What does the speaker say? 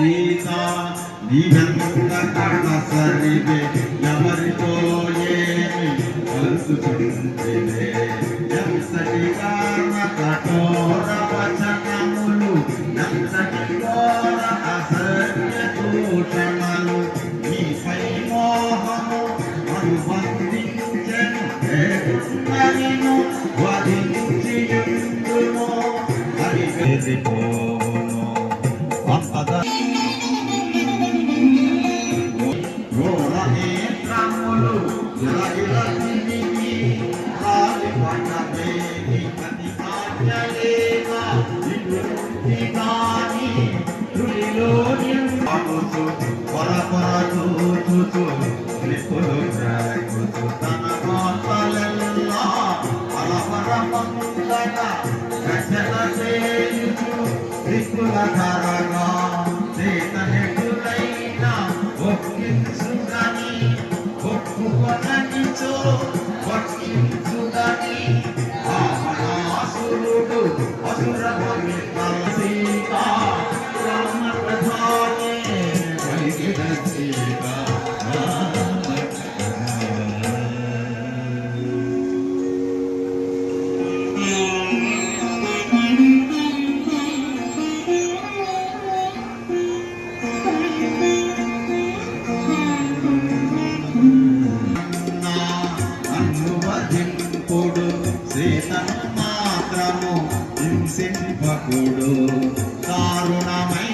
సీత నీవెంత కడసరివే ఎవరితో ఏమి కలుసుకుంటే ఎంతటి కారణ కఠోర వచనములు ఎంతటి ఘోర అసత్య దూషణలు నీపై మోహము అనుబంధించెను నరిను వధించియుండును అది వేదిపోను అంతద రోణ నేత్రములు ఇలగిలతిని రాలి పట్టవేగి అతి ఆజ్ఞలేక ఇటువంటి గాని తులిలోని అముసు పొరపొర చూచుచు నిప్పులు ప్రాకుచు తన మాటలెల్లా అలవర మంగళ రచన చేయుచు దిక్కుల ధరగా చేతనెటులైన ఒక్కించుగని ఒప్పుకొననిచో ఒక్కించుగని ఆమనాసురుడు అసురభవి సీత రామ ప్రధానే పలికిన సీత అనువదింపుడు సీతను మాత్రము హింసింపకుడు దారుణమై